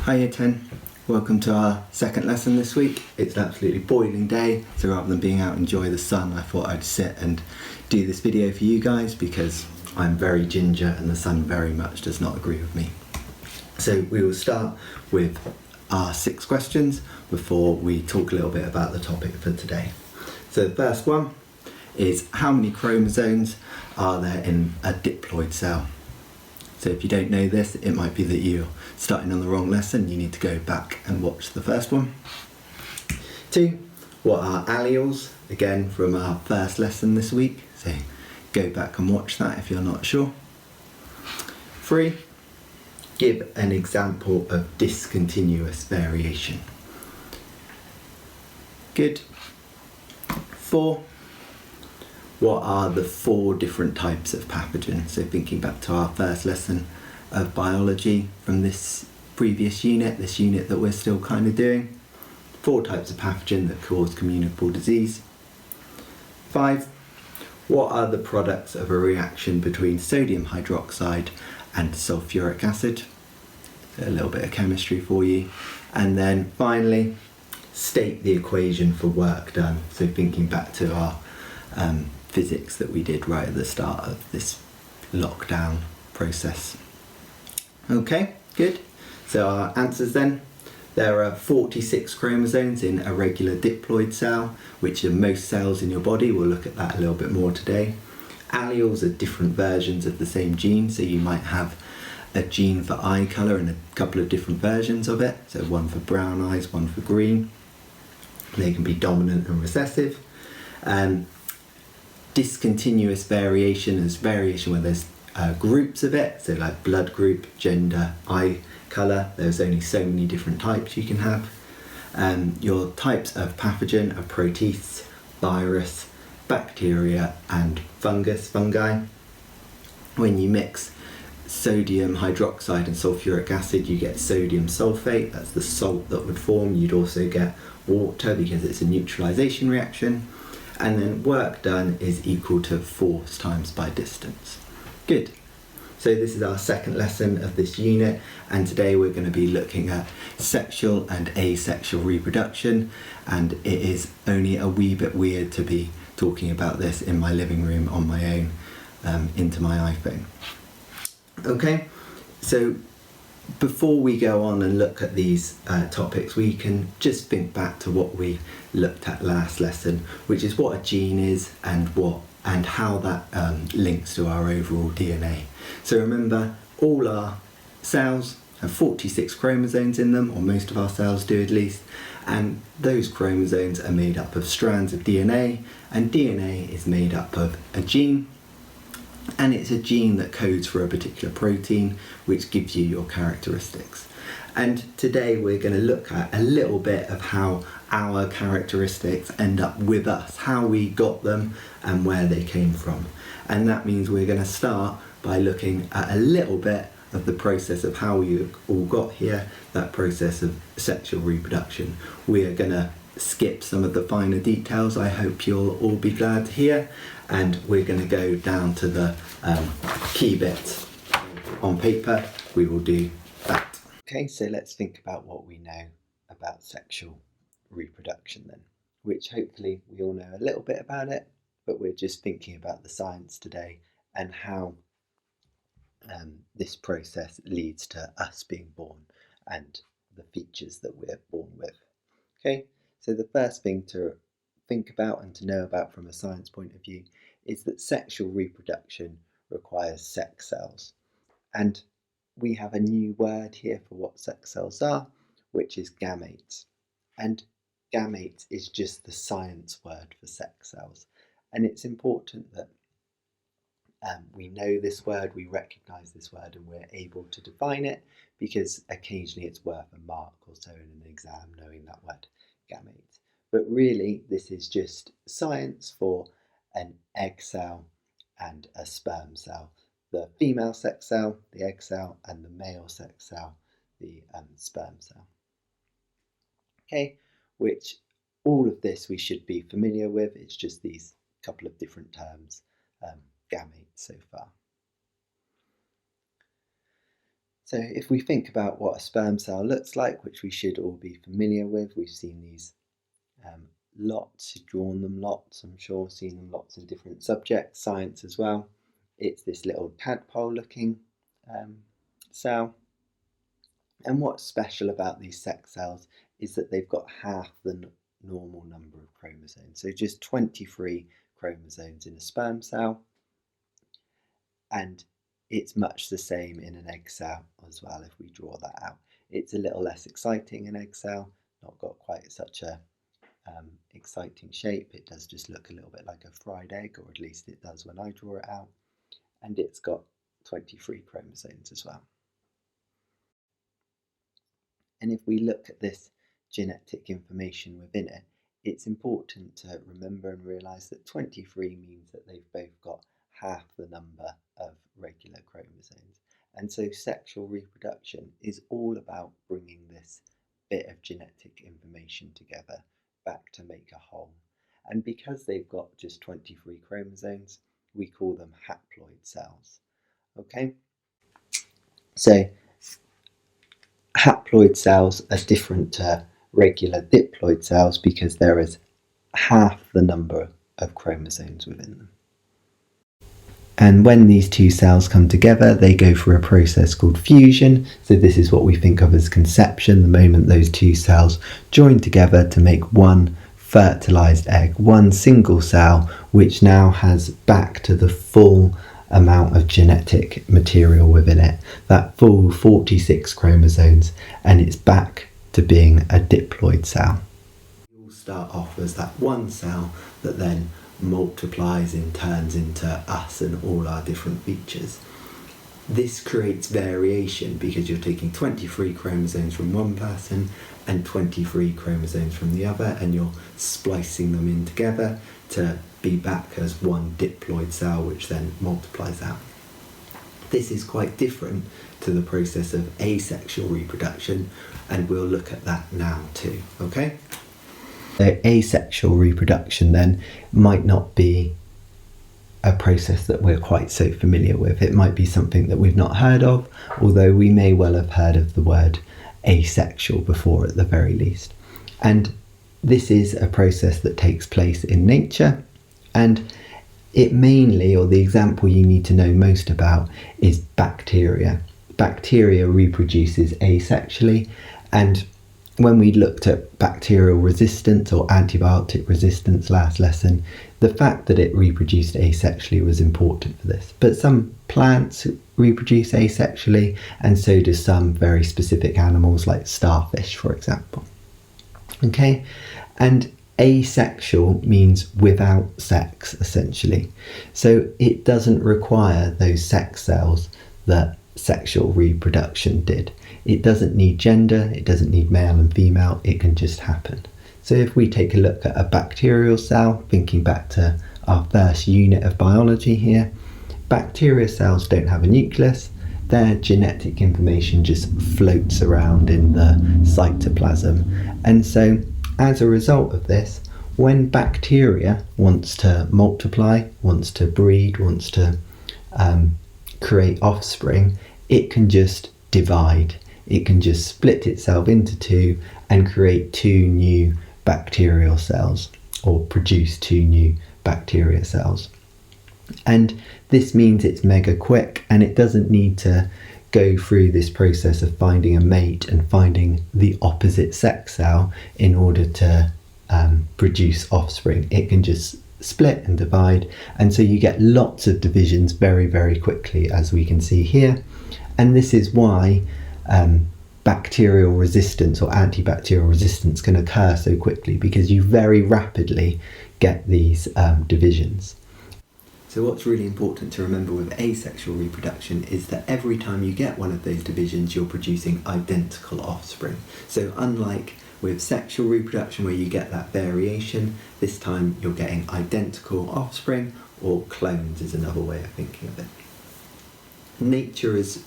Hi Year 10, welcome to our second lesson this week. It's an absolutely boiling day, so rather than being out and enjoy the sun, I thought I'd sit and do this video for you guys because I'm very ginger and the sun very much does not agree with me. So we will start with our 6 questions before we talk a little bit about the topic for today. So the first one is, how many chromosomes are there in a diploid cell? So if you don't know this, it might be that you're starting on the wrong lesson. You need to go back and watch the first one. 2, what are alleles? Again, from our first lesson this week. So go back and watch that if you're not sure. 3, give an example of discontinuous variation. Good. 4, what are the 4 different types of pathogen? So thinking back to our first lesson of biology from this previous unit, this unit that we're still kind of doing. 4 types of pathogen that cause communicable disease. 5, what are the products of a reaction between sodium hydroxide and sulfuric acid? So a little bit of chemistry for you. And then finally, state the equation for work done. So thinking back to our physics that we did right at the start of this lockdown process. Okay, good. So our answers then. There are 46 chromosomes in a regular diploid cell, which are most cells in your body. We'll look at that a little bit more today. Alleles are different versions of the same gene, so you might have a gene for eye colour and a couple of different versions of it. So one for brown eyes, one for green. They can be dominant and recessive. Discontinuous variation is variation where there's groups of it, so like blood group, gender, eye colour. There's only so many different types you can have. Your types of pathogen are protists, virus, bacteria and fungi. When you mix sodium hydroxide and sulfuric acid, you get sodium sulfate. That's the salt that would form. You'd also get water because it's a neutralization reaction. And then work done is equal to force times by distance. Good. So this is our second lesson of this unit, and today we're going to be looking at sexual and asexual reproduction, and it is only a wee bit weird to be talking about this in my living room on my own into my iPhone. Okay, so before we go on and look at these topics, we can just think back to what we looked at last lesson, which is what a gene is and how that links to our overall DNA. So remember, all our cells have 46 chromosomes in them, or most of our cells do at least, and those chromosomes are made up of strands of DNA, and DNA is made up of a gene. And it's a gene that codes for a particular protein, which gives you your characteristics. And today we're going to look at a little bit of how our characteristics end up with us, how we got them and where they came from. And that means we're going to start by looking at a little bit of the process of how we all got here, that process of sexual reproduction. We are going to skip some of the finer details, I hope you'll all be glad to hear, and we're going to go down to the key bits on paper. We will do that. Okay, so let's think about what we know about sexual reproduction then, which hopefully we all know a little bit about it, but we're just thinking about the science today and how this process leads to us being born and the features that we're born with. Okay, so the first thing to think about and to know about from a science point of view is that sexual reproduction requires sex cells. And we have a new word here for what sex cells are, which is gametes. And gametes is just the science word for sex cells. And it's important that we know this word, we recognise this word, and we're able to define it, because occasionally it's worth a mark or so in an exam knowing that word, gametes. But really, this is just science for an egg cell and a sperm cell. The female sex cell, the egg cell, and the male sex cell, the sperm cell. Okay, which all of this we should be familiar with. It's just these couple of different terms, gametes so far. So if we think about what a sperm cell looks like, which we should all be familiar with, we've seen these lots, drawn them lots, I'm sure, seen them lots in different subjects, science as well. It's this little tadpole looking cell. And what's special about these sex cells is that they've got half the normal number of chromosomes. So just 23 chromosomes in a sperm cell, and it's much the same in an egg cell as well if we draw that out. It's a little less exciting, an egg cell, not got quite such a exciting shape. It does just look a little bit like a fried egg, or at least it does when I draw it out, and it's got 23 chromosomes as well. And if we look at this genetic information within it, it's important to remember and realise that 23 means that they've both got half the number of regular chromosomes. And so sexual reproduction is all about bringing this bit of genetic information together back to make a whole. And because they've got just 23 chromosomes, we call them haploid cells. Okay? So haploid cells are different to regular diploid cells because there is half the number of chromosomes within them. And when these two cells come together, they go through a process called fusion. So this is what we think of as conception, the moment those two cells join together to make one fertilized egg, one single cell, which now has back to the full amount of genetic material within it, that full 46 chromosomes, and it's back to being a diploid cell. We all start off as that one cell that then multiplies and turns into us and all our different features. This creates variation because you're taking 23 chromosomes from one person and 23 chromosomes from the other, and you're splicing them in together to be back as one diploid cell, which then multiplies out. This is quite different to the process of asexual reproduction, and we'll look at that now too, okay? So asexual reproduction then might not be a process that we're quite so familiar with. It might be something that we've not heard of, although we may well have heard of the word asexual before at the very least. And this is a process that takes place in nature, and it mainly, or the example you need to know most about, is bacteria. Bacteria reproduces asexually, and when we looked at bacterial resistance or antibiotic resistance last lesson, the fact that it reproduced asexually was important for this. But some plants reproduce asexually, and so do some very specific animals like starfish, for example. Okay, and asexual means without sex, essentially. So it doesn't require those sex cells that sexual reproduction did. It doesn't need gender, it doesn't need male and female, it can just happen. So if we take a look at a bacterial cell, thinking back to our first unit of biology here, bacterial cells don't have a nucleus, their genetic information just floats around in the cytoplasm. And so as a result of this, when bacteria wants to multiply, wants to breed, wants to create offspring, it can just divide. It can just split itself into two and create two new bacterial cells, or produce two new bacteria cells. And this means it's mega quick, and it doesn't need to go through this process of finding a mate and finding the opposite sex cell in order to produce offspring. It can just split and divide, and so you get lots of divisions very, very quickly, as we can see here. And this is why bacterial resistance or antibacterial resistance can occur so quickly, because you very rapidly get these divisions. So what's really important to remember with asexual reproduction is that every time you get one of those divisions, you're producing identical offspring. So unlike with sexual reproduction, where you get that variation, this time you're getting identical offspring, or clones is another way of thinking of it. Nature has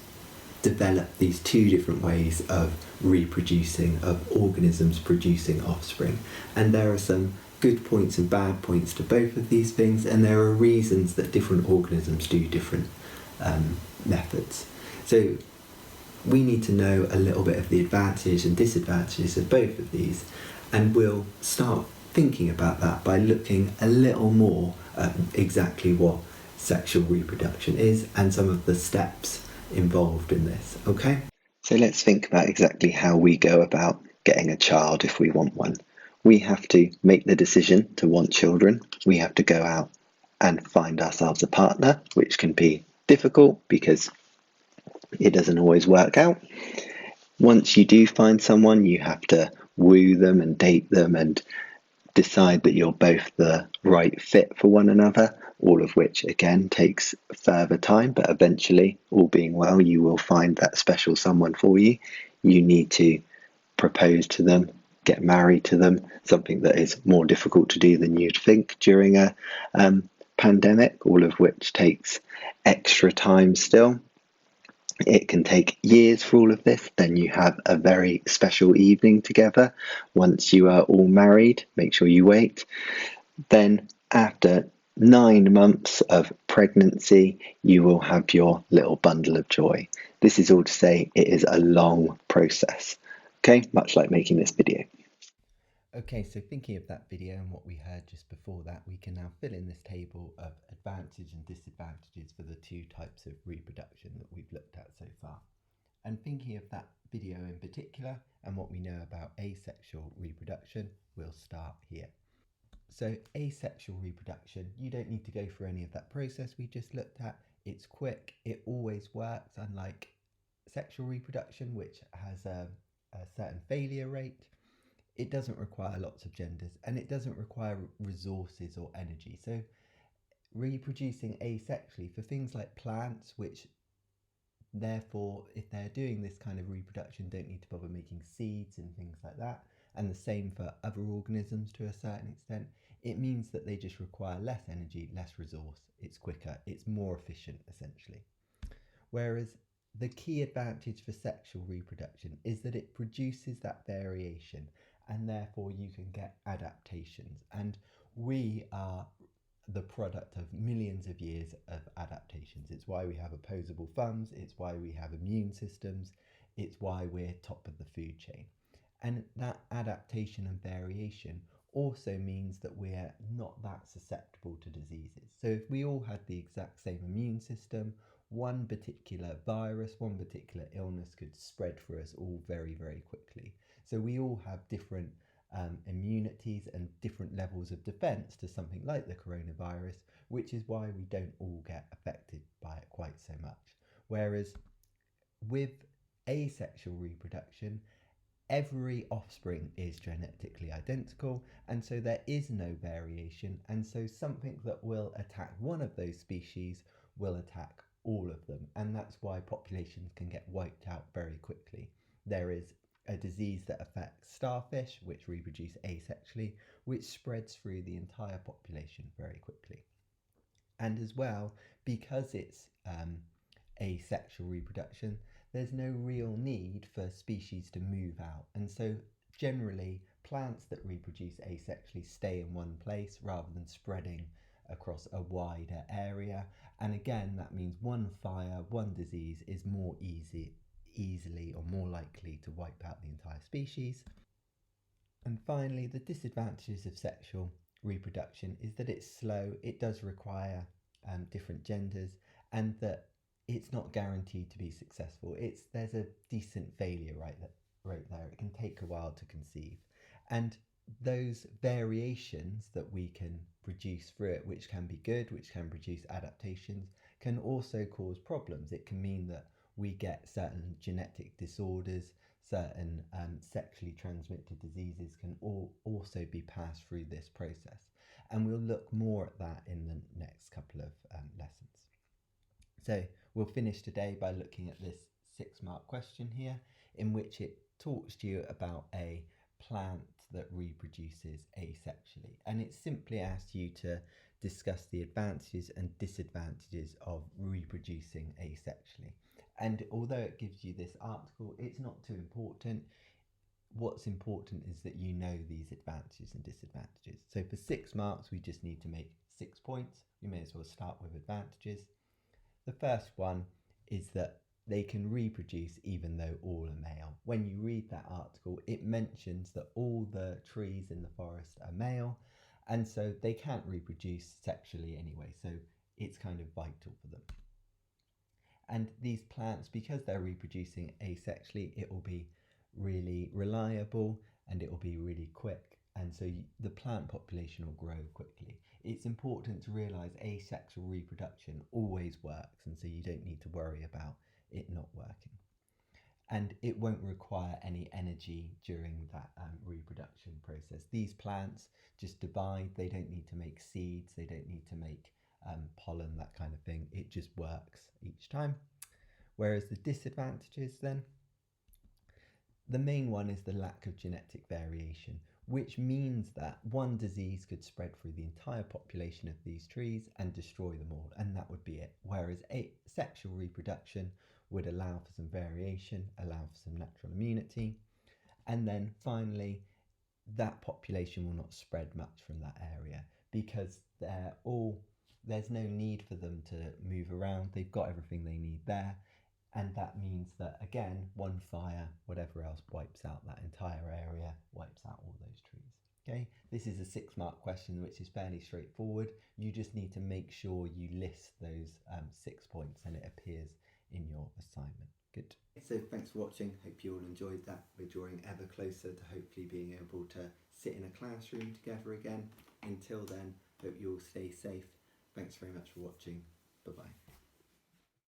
developed these two different ways of reproducing, of organisms producing offspring, and there are some good points and bad points to both of these things, and there are reasons that different organisms do different methods. So we need to know a little bit of the advantages and disadvantages of both of these, and we'll start thinking about that by looking a little more at exactly what sexual reproduction is and some of the steps involved in this, okay? So let's think about exactly how we go about getting a child if we want one. We have to make the decision to want children. We have to go out and find ourselves a partner, which can be difficult because it doesn't always work out. Once you do find someone, you have to woo them and date them and decide that you're both the right fit for one another, all of which again takes further time, but eventually, all being well, you will find that special someone for you. You need to propose to them, get married to them, something that is more difficult to do than you'd think during a pandemic, all of which takes extra time still. It can take years for all of this. Then you have a very special evening together. Once you are all married, make sure you wait. Then after 9 months of pregnancy, you will have your little bundle of joy. This is all to say it is a long process. Okay, much like making this video. Okay, so thinking of that video and what we heard just before that, we can now fill in this table of advantages and disadvantages for the two types of reproduction that we've looked at so far. And thinking of that video in particular and what we know about asexual reproduction, we'll start here. So asexual reproduction, you don't need to go through any of that process we just looked at. It's quick, it always works, unlike sexual reproduction, which has a certain failure rate. It doesn't require lots of genders, and it doesn't require resources or energy. So reproducing asexually for things like plants, which therefore, if they're doing this kind of reproduction, don't need to bother making seeds and things like that, and the same for other organisms to a certain extent, it means that they just require less energy, less resource, it's quicker, it's more efficient essentially. Whereas the key advantage for sexual reproduction is that it produces that variation, and therefore you can get adaptations. And we are the product of millions of years of adaptations. It's why we have opposable thumbs, it's why we have immune systems, it's why we're top of the food chain. And that adaptation and variation also means that we're not that susceptible to diseases. So if we all had the exact same immune system, one particular virus, one particular illness could spread through us all very, very quickly. So we all have different immunities and different levels of defense to something like the coronavirus, which is why we don't all get affected by it quite so much. Whereas with asexual reproduction, every offspring is genetically identical, and so there is no variation, and so something that will attack one of those species will attack all of them, and that's why populations can get wiped out very quickly. There is a disease that affects starfish, which reproduce asexually, which spreads through the entire population very quickly. And as well, because it's asexual reproduction, there's no real need for species to move out. And so generally, plants that reproduce asexually stay in one place rather than spreading across a wider area. And again, that means one fire, one disease is more easily or more likely to wipe out the entire species. And finally, the disadvantages of sexual reproduction is that it's slow, it does require different genders, and that it's not guaranteed to be successful. There's a decent failure rate there. It can take a while to conceive. And those variations that we can produce through it, which can be good, which can produce adaptations, can also cause problems. It can mean that we get certain genetic disorders, certain sexually transmitted diseases can also be passed through this process. And we'll look more at that in the next couple of lessons. So we'll finish today by looking at this 6-mark question here, in which it talks to you about a plant that reproduces asexually. And it simply asks you to discuss the advantages and disadvantages of reproducing asexually. And although it gives you this article, it's not too important. What's important is that you know these advantages and disadvantages. So for 6 marks, we just need to make 6 points. We may as well start with advantages. The first one is that they can reproduce even though all are male. When you read that article, it mentions that all the trees in the forest are male, and so they can't reproduce sexually anyway, so it's kind of vital for them. And these plants, because they're reproducing asexually, it will be really reliable and it will be really quick, and so the plant population will grow quickly. It's important to realise asexual reproduction always works, and so you don't need to worry about it not working. And it won't require any energy during that reproduction process. These plants just divide, they don't need to make seeds, they don't need to make pollen, that kind of thing. It just works each time. Whereas the disadvantages then, the main one is the lack of genetic variation, which means that one disease could spread through the entire population of these trees and destroy them all, and that would be it. Whereas asexual reproduction would allow for some variation, allow for some natural immunity, and then finally, that population will not spread much from that area because there's no need for them to move around. They've got everything they need there. And that means that, again, one fire, whatever else, wipes out that entire area, wipes out all those trees. Okay, this is a 6-mark question, which is fairly straightforward. You just need to make sure you list those 6 points and it appears in your assignment. Good. So thanks for watching. Hope you all enjoyed that. We're drawing ever closer to hopefully being able to sit in a classroom together again. Until then, hope you all stay safe. Thanks very much for watching. Bye-bye.